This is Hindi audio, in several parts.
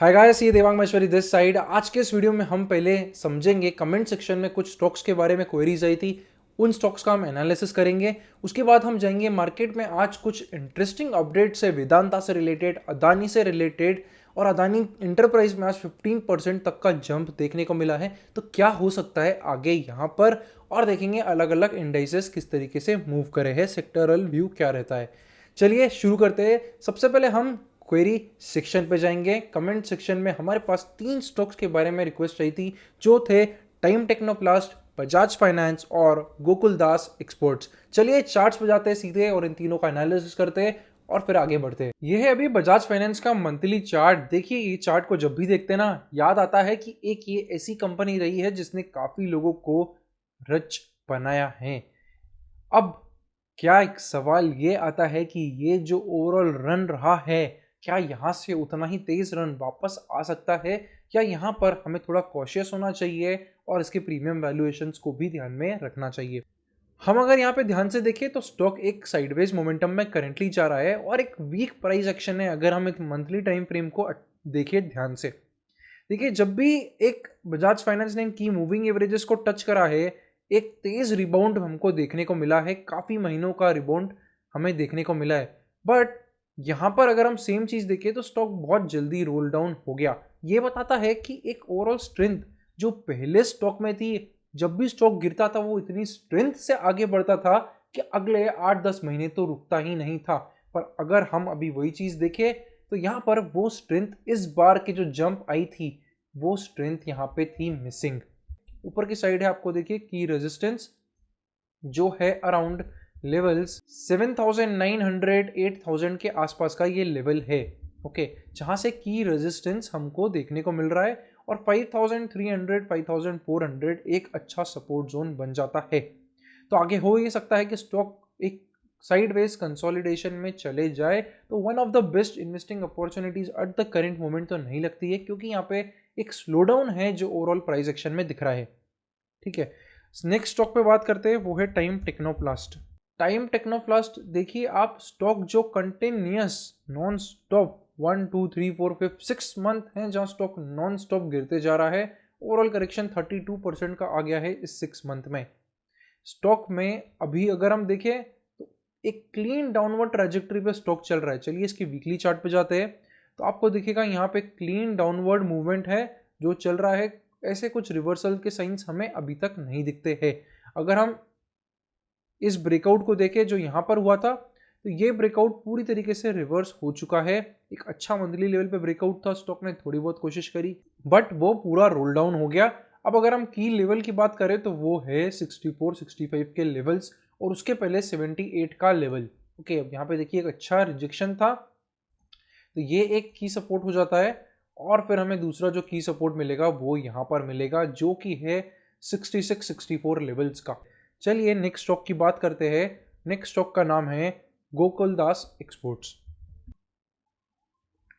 हाय गाइस, ये देवांग महेश्वरी दिस साइड। आज के इस वीडियो में हम पहले समझेंगे कमेंट सेक्शन में कुछ स्टॉक्स के बारे में क्वेरीज आई थी, उन स्टॉक्स का हम एनालिसिस करेंगे। उसके बाद हम जाएंगे मार्केट में आज कुछ इंटरेस्टिंग अपडेट्स है वेदांता से रिलेटेड, अदानी से रिलेटेड। और अदानी इंटरप्राइज में आज 15% तक का जंप देखने को मिला है, तो क्या हो सकता है आगे यहाँ पर। और देखेंगे अलग अलग इंडाइसेस किस तरीके से मूव करे हैं, सेक्टरल व्यू क्या रहता है। चलिए शुरू करते हैं। सबसे पहले हम क्वेरी सेक्शन पे जाएंगे। कमेंट सेक्शन में हमारे पास 3 स्टॉक्स के बारे में रिक्वेस्ट आई थी, जो थे टाइम टेक्नोप्लास्ट, बजाज फाइनेंस और गोकुल दास एक्सपोर्ट्स। चलिए चार्ट्स पे जाते हैं सीधे और इन तीनों का एनालिसिस करते हैं और फिर आगे बढ़ते हैं। ये है अभी बजाज फाइनेंस का मंथली चार्ट। देखिए, ये चार्ट को जब भी देखते हैं ना, याद आता है कि एक ये ऐसी कंपनी रही है जिसने काफी लोगों को रच बनाया है। अब क्या एक सवाल ये आता है कि ये जो ओवरऑल रन रहा है, क्या यहाँ से उतना ही तेज रन वापस आ सकता है, या यहाँ पर हमें थोड़ा कॉशियस होना चाहिए और इसके प्रीमियम वैल्यूएशंस को भी ध्यान में रखना चाहिए। हम अगर यहाँ पे ध्यान से देखें तो स्टॉक एक साइडवेज मोमेंटम में करंटली जा रहा है और एक वीक प्राइस एक्शन है। अगर हम एक मंथली टाइम फ्रेम को देखें ध्यान से, देखिए जब भी एक बजाज फाइनेंस ने की मूविंग एवरेजेस को टच करा है, एक तेज रिबाउंड हमको देखने को मिला है। काफी महीनों का रिबाउंड हमें देखने को मिला है। बट यहां पर अगर हम सेम चीज देखें तो स्टॉक बहुत जल्दी रोल डाउन हो गया। ये बताता है कि एक ओवरऑल स्ट्रेंथ जो पहले स्टॉक में थी, जब भी स्टॉक गिरता था वो इतनी स्ट्रेंथ से आगे बढ़ता था कि अगले 8-10 महीने तो रुकता ही नहीं था। पर अगर हम अभी वही चीज देखें तो यहाँ पर वो स्ट्रेंथ, इस बार की जो जंप आई थी, वो स्ट्रेंथ यहाँ पे थी मिसिंग। ऊपर की साइड है, आपको देखिए की रेजिस्टेंस जो है अराउंड लेवल्स 7,900 8,000 के आसपास का ये लेवल है। ओके, जहां से की रेजिस्टेंस हमको देखने को मिल रहा है और 5,300 5,400 एक अच्छा सपोर्ट जोन बन जाता है। तो आगे हो ये सकता है कि स्टॉक एक साइडवेज कंसोलिडेशन में चले जाए, तो one of the best investing opportunities at the current moment तो नहीं लगती है, क्योंकि यहाँ पे एक स्लोडाउन है जो ओवरऑल प्राइस एक्शन में दिख रहा है। ठीक है, नेक्स्ट स्टॉक पे बात करते हैं, वो है टाइम टेक्नोप्लास्ट। टाइम टेक्नोप्लास्ट देखिए आप, स्टॉक जो कंटिन्यूस नॉन स्टॉप 1 2 3 4 5 6 मंथ है जहां स्टॉक नॉन स्टॉप गिरते जा रहा है। ओवरऑल करेक्शन 32% का आ गया है इस 6 मंथ में। स्टॉक में अभी अगर हम देखें तो एक क्लीन डाउनवर्ड ट्रैजेक्टरी पे स्टॉक चल रहा है। चलिए इसकी वीकली चार्ट पे जाते हैं, तो आपको दिखेगा यहाँ पे क्लीन डाउनवर्ड मूवमेंट है जो चल रहा है। ऐसे कुछ रिवर्सल के साइंस हमें अभी तक नहीं दिखते हैं। अगर हम इस ब्रेकआउट को देखें जो यहाँ पर हुआ था, तो ये ब्रेकआउट पूरी तरीके से रिवर्स हो चुका है। एक अच्छा मंथली लेवल पे ब्रेकआउट था, स्टॉक ने थोड़ी बहुत कोशिश करी बट वो पूरा रोल डाउन हो गया। अब अगर हम की लेवल की बात करें तो वो है 64 65 के लेवल्स और उसके पहले 78 का लेवल। ओके, अब यहाँ पे देखिए एक अच्छा रिजेक्शन था, तो ये एक की सपोर्ट हो जाता है और फिर हमें दूसरा जो की सपोर्ट मिलेगा वो यहाँ पर मिलेगा, जो कि है 66 64 लेवल्स का। चलिए नेक्स्ट स्टॉक की बात करते हैं। नेक्स्ट स्टॉक का नाम है गोकुल दास एक्सपोर्ट्स,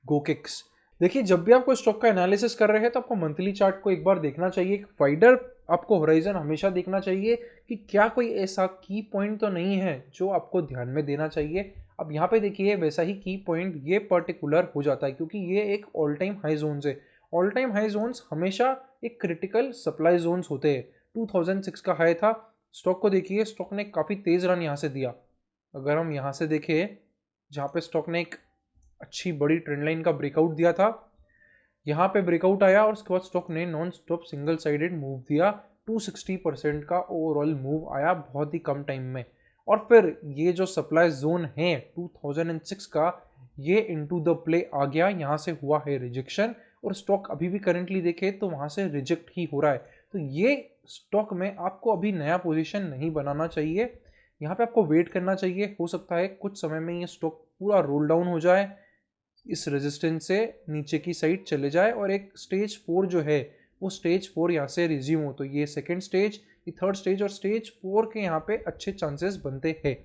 गोकिक्स। देखिए जब भी आप कोई स्टॉक का एनालिसिस कर रहे हैं तो आपको मंथली चार्ट को एक बार देखना चाहिए। एक वाइडर आपको होराइजन हमेशा देखना चाहिए कि क्या कोई ऐसा की पॉइंट तो नहीं है जो आपको ध्यान में देना चाहिए। अब यहाँ पे देखिए वैसा ही की पॉइंट ये पर्टिकुलर हो जाता है, क्योंकि ये एक ऑल टाइम हाई जोन्स है। ऑल टाइम हाई जोन्स हमेशा एक क्रिटिकल सप्लाई जोन्स होते हैं। 2006 का हाई था। स्टॉक को देखिए, स्टॉक ने काफ़ी तेज़ रन यहाँ से दिया। अगर हम यहाँ से देखें, जहाँ पे स्टॉक ने एक अच्छी बड़ी ट्रेंड लाइन का ब्रेकआउट दिया था, यहाँ पे ब्रेकआउट आया और उसके बाद स्टॉक ने non stop single sided move दिया। 260% का ओवरऑल मूव आया बहुत ही कम टाइम में। और फिर ये जो सप्लाई जोन है 2006 का, ये इनटू द प्ले आ गया। यहाँ से हुआ है रिजेक्शन और स्टॉक अभी भी करेंटली देखे तो वहाँ से रिजेक्ट ही हो रहा है। तो ये स्टॉक में आपको अभी नया पोजीशन नहीं बनाना चाहिए। यहाँ पे आपको वेट करना चाहिए। हो सकता है कुछ समय में ये स्टॉक पूरा रोल डाउन हो जाए, इस रेजिस्टेंस से नीचे की साइड चले जाए और एक स्टेज 4 जो है वो स्टेज 4 यहाँ से रिज्यूम हो। तो ये सेकेंड स्टेज, ये थर्ड स्टेज और स्टेज 4 के यहाँ पे अच्छे चांसेस बनते हैं।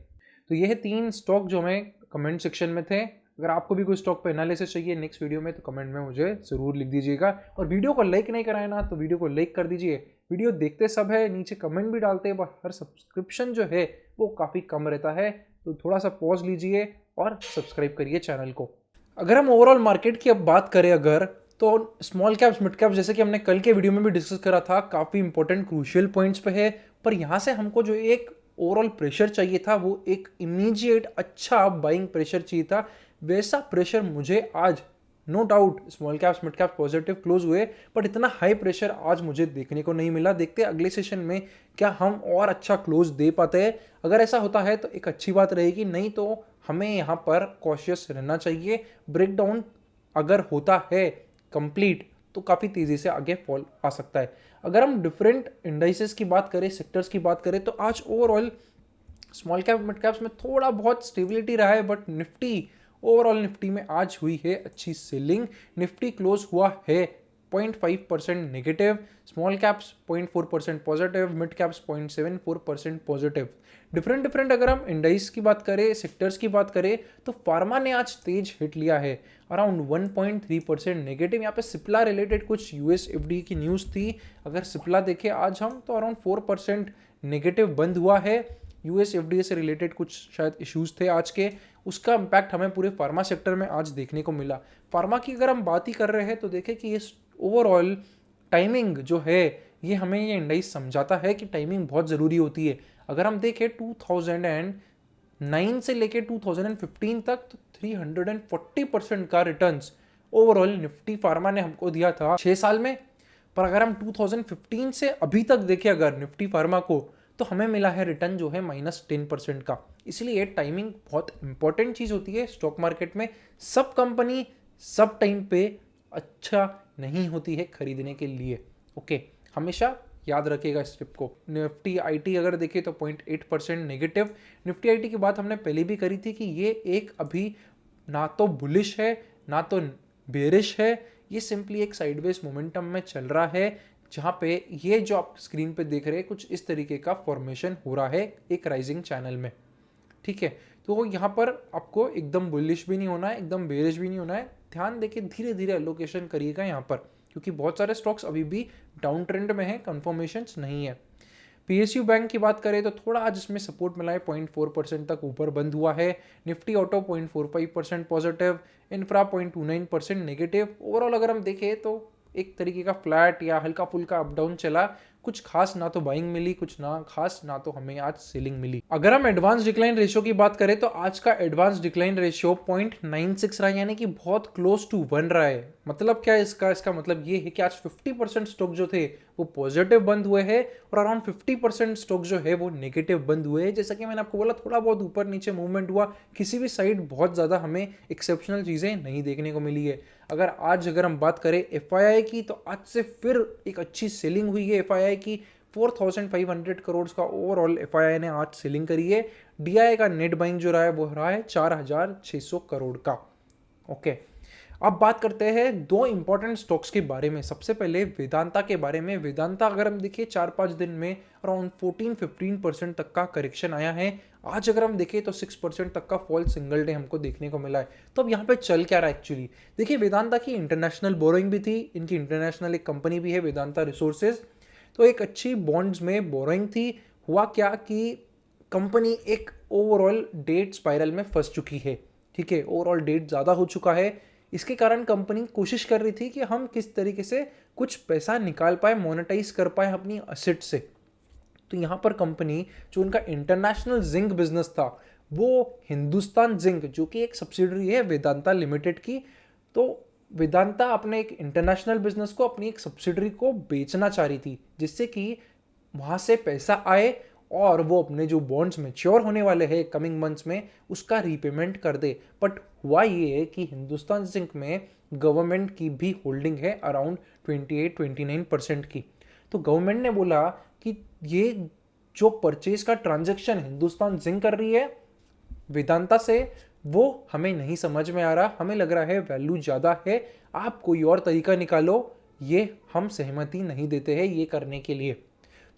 तो ये है 3 स्टॉक जो हमें कमेंट सेक्शन में थे। अगर आपको भी कोई स्टॉक पे एनालिसिस चाहिए नेक्स्ट वीडियो में, तो कमेंट में मुझे ज़रूर लिख दीजिएगा। और वीडियो को लाइक नहीं कराए ना, तो वीडियो को लाइक कर दीजिए। वीडियो देखते सब है, नीचे कमेंट भी डालते हैं, बट हर सब्सक्रिप्शन जो है वो काफ़ी कम रहता है, तो थोड़ा सा पॉज लीजिए और सब्सक्राइब करिए चैनल को। अगर हम ओवरऑल मार्केट की अब बात करें, अगर तो स्मॉल कैप्स मिड कैप्स जैसे कि हमने कल के वीडियो में भी डिस्कस करा था, काफ़ी इंपॉर्टेंट क्रूशियल पॉइंट्स पे है। पर यहाँ से हमको जो एक ओवरऑल प्रेशर चाहिए था वो एक इमीडिएट अच्छा बाइंग प्रेशर चाहिए था। वैसा प्रेशर मुझे आज no doubt small caps mid caps positive close हुए, बट इतना हाई प्रेशर आज मुझे देखने को नहीं मिला। देखते हैं अगले सेशन में क्या हम और अच्छा क्लोज दे पाते हैं। अगर ऐसा होता है तो एक अच्छी बात रहेगी, नहीं तो हमें यहाँ पर कॉशियस रहना चाहिए। ब्रेकडाउन अगर होता है कंप्लीट तो काफ़ी तेज़ी से आगे फॉल आ सकता है। अगर हम डिफरेंट इंडाइसेस की बात करें, सेक्टर्स की बात करें, तो आज overall small cap mid caps में थोड़ा बहुत स्टेबिलिटी रहा है, बट निफ्टी ओवरऑल निफ्टी में आज हुई है अच्छी सेलिंग। निफ्टी क्लोज हुआ है 0.5% negative, small caps 0.4% positive, mid caps 0.74% positive. Different अगर हम इंडाइस की बात करें, सेक्टर्स की बात करें, तो फार्मा ने आज तेज हिट लिया है अराउंड 1.3% नेगेटिव। यहाँ पे सिप्ला रिलेटेड कुछ यूएस एफडीए की न्यूज़ थी। अगर सिप्ला देखें आज हम तो अराउंड 4% नेगेटिव बंद हुआ है। यूएस एफडीए से रिलेटेड कुछ शायद इश्यूज थे आज के, उसका इम्पैक्ट हमें पूरे फार्मा सेक्टर में आज देखने को मिला। फार्मा की अगर हम बात ही कर रहे हैं तो देखें कि ये ओवरऑल टाइमिंग जो है, ये हमें ये इंडाइस समझाता है कि टाइमिंग बहुत ज़रूरी होती है। अगर हम देखें 2009 से लेके 2015 तक तो 340% का रिटर्न्स ओवरऑल निफ्टी फार्मा ने हमको दिया था 6 साल में। पर अगर हम 2015 से अभी तक देखें अगर निफ्टी फार्मा को, तो हमें मिला है रिटर्न जो है -10% का। इसलिए टाइमिंग बहुत इंपॉर्टेंट चीज़ होती है स्टॉक मार्केट में। सब कंपनी सब टाइम पे अच्छा नहीं होती है खरीदने के लिए। ओके, हमेशा याद रखिएगा इस टिप को। निफ्टी आईटी अगर देखें तो 0.8% नेगेटिव। निफ्टी आईटी की बात हमने पहले भी करी थी कि ये एक अभी ना तो बुलिश है ना तो बेरिश है, ये सिंपली एक साइडवेज मोमेंटम में चल रहा है, जहाँ पे ये जो आप स्क्रीन पे देख रहे हैं कुछ इस तरीके का फॉर्मेशन हो रहा है एक राइजिंग चैनल में। ठीक है, तो यहाँ पर आपको एकदम बुलिश भी नहीं होना है, एकदम बेरिश भी नहीं होना है। ध्यान देके धीरे धीरे एलोकेशन करिएगा यहाँ पर, क्योंकि बहुत सारे स्टॉक्स अभी भी डाउन ट्रेंड में है, कंफर्मेशंस नहीं है। पीएसयू बैंक की बात करें तो थोड़ा आज इसमें सपोर्ट मिला है, 0.4% तक ऊपर बंद हुआ है। Nifty auto 0.45% positive, infra 0.29% negative. Overall अगर हम देखें तो एक तरीके का फ्लैट या हल्का फुल्का अप डाउन चला, कुछ खास ना तो बाइंग मिली, कुछ ना खास ना तो हमें आज सेलिंग मिली। अगर हम एडवांस डिक्लाइन रेशियो की बात करें तो आज का एडवांस डिक्लाइन रेशियो 0.96 रहा है, यानी कि बहुत क्लोज टू 1 रहा है। मतलब क्या है इसका मतलब ये है कि आज 50% स्टॉक जो थे वो पॉजिटिव बंद हुए हैं और अराउंड 50% स्टॉक जो है वो नेगेटिव बंद हुए हैं। जैसा कि मैंने आपको बोला, थोड़ा बहुत ऊपर नीचे मूवमेंट हुआ, किसी भी साइड बहुत ज़्यादा हमें एक्सेप्शनल चीज़ें नहीं देखने को मिली है। अगर हम बात करें एफआईआई की, तो आज से फिर एक अच्छी सेलिंग हुई है एफआईआई की। 4500 करोड़ का ओवरऑल एफआईआई ने आज सेलिंग करी है। डीआई का नेट बाइंग जो रहा है वो रहा है 4600 करोड़ का। ओके, अब बात करते हैं दो इंपॉर्टेंट स्टॉक्स के बारे में। सबसे पहले वेदांता के बारे में। वेदांता अगर हम देखिए 4-5 दिन में अराउंड 14-15% तक का करेक्शन आया है। आज अगर हम देखें तो 6% तक का फॉल सिंगल डे हमको देखने को मिला है। तो अब यहाँ पे चल क्या रहा है एक्चुअली, देखिए वेदांता की इंटरनेशनल बोरोइंग भी थी, इनकी इंटरनेशनल एक कंपनी भी है वेदांता रिसोर्सेज, तो एक अच्छी बॉन्ड्स में बोरोइंग थी। हुआ क्या कि कंपनी एक ओवरऑल डेट स्पाइरल में फंस चुकी है। ठीक है, ओवरऑल डेट ज़्यादा हो चुका है। इसके कारण कंपनी कोशिश कर रही थी कि हम किस तरीके से कुछ पैसा निकाल पाए, मोनेटाइज कर पाए अपनी असेट से। तो यहाँ पर कंपनी जो उनका इंटरनेशनल जिंक बिजनेस था, वो हिंदुस्तान जिंक जो कि एक सब्सिडरी है वेदांता लिमिटेड की, तो वेदांता अपने एक इंटरनेशनल बिजनेस को अपनी एक सब्सिडरी को बेचना चाह रही थी, जिससे कि वहाँ से पैसा आए और वो अपने जो बॉन्ड्स मैच्योर होने वाले हैं कमिंग मंथ्स में उसका रीपेमेंट कर दे। बट हुआ ये है कि हिंदुस्तान जिंक में गवर्नमेंट की भी होल्डिंग है अराउंड 28-29% की। तो गवर्नमेंट ने बोला कि ये जो परचेज का ट्रांजैक्शन हिंदुस्तान जिंक कर रही है वेदांता से, वो हमें नहीं समझ में आ रहा, हमें लग रहा है वैल्यू ज़्यादा है, आप कोई और तरीका निकालो, ये हम सहमति नहीं देते हैं ये करने के लिए।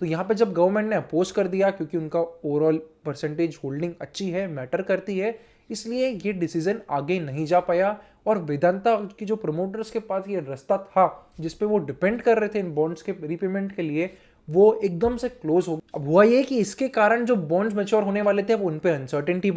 तो यहाँ पे जब गवर्नमेंट ने अपोज कर दिया, क्योंकि उनका ओवरऑल परसेंटेज होल्डिंग अच्छी है, मैटर करती है, इसलिए ये डिसीजन आगे नहीं जा पाया। और वेदांता की जो प्रमोटर्स के पास ये रास्ता था जिसपे वो डिपेंड कर रहे थे इन बॉन्ड्स के रीपेमेंट के लिए, वो एकदम से क्लोज हो गया। अब हुआ ये कि इसके कारण जो बॉन्ड्स मैच्योर होने वाले थे उन पे अनसर्टेनिटी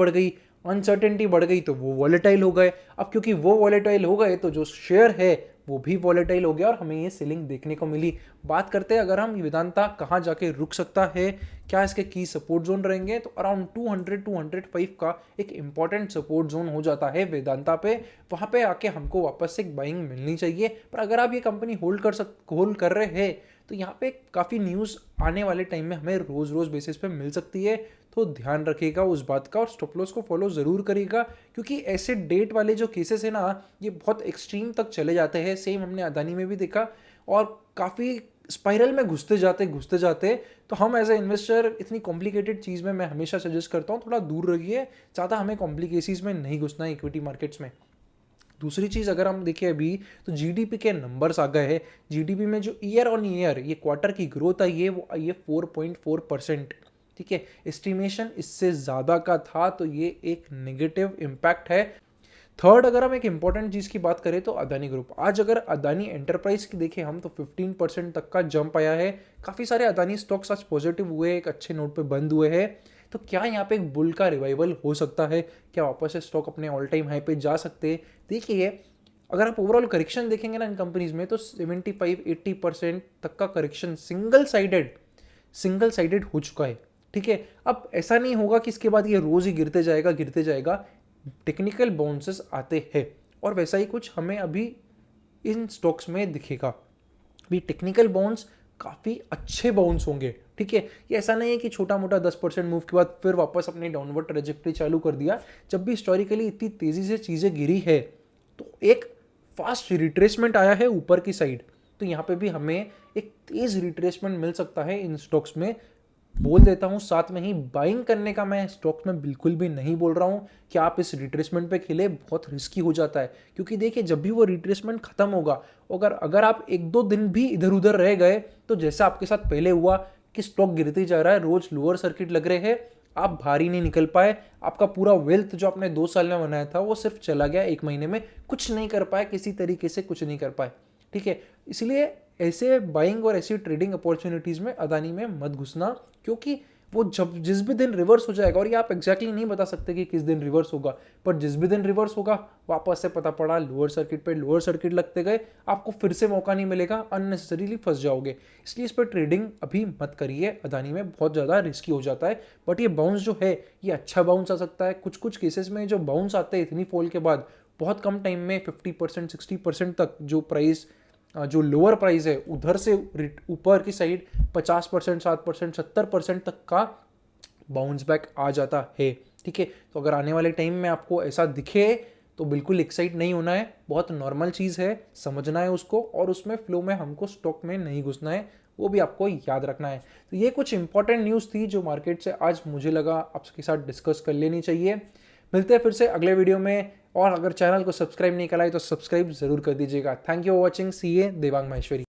बढ़ गई तो वो वॉलेटाइल हो गए। अब क्योंकि वो वॉलेटाइल हो गए तो जो शेयर है वो भी वॉलेटाइल हो गया और हमें ये सेलिंग देखने को मिली। बात करते हैं अगर हम वेदांता कहाँ जाके रुक सकता है, क्या इसके की सपोर्ट जोन रहेंगे, तो अराउंड 200-205 का एक इंपॉर्टेंट सपोर्ट जोन हो जाता है वेदांता पे। वहाँ पे आके हमको वापस से एक बाइंग मिलनी चाहिए। पर अगर आप ये कंपनी होल्ड कर रहे हैं तो यहाँ पे काफ़ी न्यूज़ आने वाले टाइम में हमें रोज़ रोज़ बेसिस पे मिल सकती है, तो ध्यान रखिएगा उस बात का और स्टॉप लॉस को फॉलो ज़रूर करिएगा, क्योंकि ऐसे डेट वाले जो केसेस है ना ये बहुत एक्सट्रीम तक चले जाते हैं। सेम हमने अदानी में भी देखा और काफ़ी स्पाइरल में घुसते जाते। तो हम एज ए इन्वेस्टर इतनी कॉम्प्लिकेटेड चीज़ में मैं हमेशा सजेस्ट करता हूँ थोड़ा दूर रहिए, ज़्यादा हमें कॉम्प्लिकेसीज में नहीं घुसना है इक्विटी मार्केट्स में। दूसरी चीज़ अगर हम देखें अभी तो जीडीपी के नंबर्स आ गए हैं। जीडीपी में जो ईयर ऑन ईयर ये क्वार्टर की ग्रोथ आई है वो आई है 4.4%। ठीक है, एस्टिमेशन इससे ज़्यादा का था, तो ये एक नेगेटिव इम्पैक्ट है। थर्ड, अगर हम एक इंपॉर्टेंट चीज़ की बात करें तो अदानी ग्रुप, आज अगर अदानी एंटरप्राइज की देखें हम तो 15% तक का जंप आया है। काफ़ी सारे अदानी स्टॉक्स आज पॉजिटिव हुए, एक अच्छे नोट पे बंद हुए हैं। तो क्या यहाँ पे एक बुल का रिवाइवल हो सकता है, क्या वापस से स्टॉक अपने ऑल टाइम हाई पे जा सकते हैं? देखिए, अगर आप ओवरऑल करेक्शन देखेंगे ना इन कंपनीज में तो 75-80% तक का करेक्शन सिंगल साइडेड हो चुका है। ठीक है, अब ऐसा नहीं होगा कि इसके बाद ये रोज ही गिरते जाएगा। टेक्निकल बाउंसेस आते हैं और वैसा ही कुछ हमें अभी इन स्टॉक्स में दिखेगा। भी टेक्निकल बाउंस काफ़ी अच्छे बाउंस होंगे। ठीक है, ये ऐसा नहीं है कि छोटा मोटा 10% मूव के बाद फिर वापस अपनी डाउनवर्ड ट्रेजेक्टरी चालू कर दिया। जब भी हिस्टोरिकली इतनी तेज़ी से चीज़ें गिरी है तो एक फास्ट रिट्रेसमेंट आया है ऊपर की साइड, तो यहाँ पे भी हमें एक तेज़ रिट्रेसमेंट मिल सकता है इन स्टॉक्स में। बोल देता हूँ साथ में ही बाइंग करने का मैं स्टॉक्स में बिल्कुल भी नहीं बोल रहा हूँ कि आप इस रिट्रेसमेंट पे खेले, बहुत रिस्की हो जाता है। क्योंकि देखिए, जब भी वो रिट्रेसमेंट खत्म होगा, अगर आप 1-2 दिन भी इधर उधर रह गए तो जैसा आपके साथ पहले हुआ कि स्टॉक गिरते जा रहा है, रोज लोअर सर्किट लग रहे हैं, आप भारी नहीं निकल पाए, आपका पूरा वेल्थ जो आपने 2 साल में बनाया था वो सिर्फ चला गया 1 महीने में, कुछ नहीं कर पाए, किसी तरीके से कुछ नहीं कर पाए। ठीक है, इसलिए ऐसे बाइंग और ऐसी ट्रेडिंग अपॉर्चुनिटीज़ में अदानी में मत घुसना, क्योंकि वो जिस भी दिन रिवर्स हो जाएगा, और ये आप एग्जैक्टली नहीं बता सकते कि किस दिन रिवर्स होगा, पर जिस भी दिन रिवर्स होगा वापस से पता पड़ा लोअर सर्किट लगते गए, आपको फिर से मौका नहीं मिलेगा, अननेसेसरीली फंस जाओगे। इसलिए इस पर ट्रेडिंग अभी मत करिए, अदानी में बहुत ज़्यादा रिस्की हो जाता है। बट ये बाउंस जो है ये अच्छा बाउंस आ सकता है। कुछ केसेस में जो बाउंस आते हैं इतनी फॉल के बाद बहुत कम टाइम में 50% 60% तक जो लोअर प्राइस है उधर से ऊपर की साइड 50%, 7%, 70% तक का बाउंस बैक आ जाता है। ठीक है, तो अगर आने वाले टाइम में आपको ऐसा दिखे तो बिल्कुल एक्साइट नहीं होना है, बहुत नॉर्मल चीज़ है, समझना है उसको, और उसमें फ्लो में हमको स्टॉक में नहीं घुसना है, वो भी आपको याद रखना है। तो ये कुछ इंपॉर्टेंट न्यूज़ थी जो मार्केट से आज मुझे लगा आपके साथ डिस्कस कर लेनी चाहिए। मिलते हैं फिर से अगले वीडियो में, और अगर चैनल को सब्सक्राइब नहीं करा है तो सब्सक्राइब जरूर कर दीजिएगा। Thank you for watching. C A Devang Maheshwari.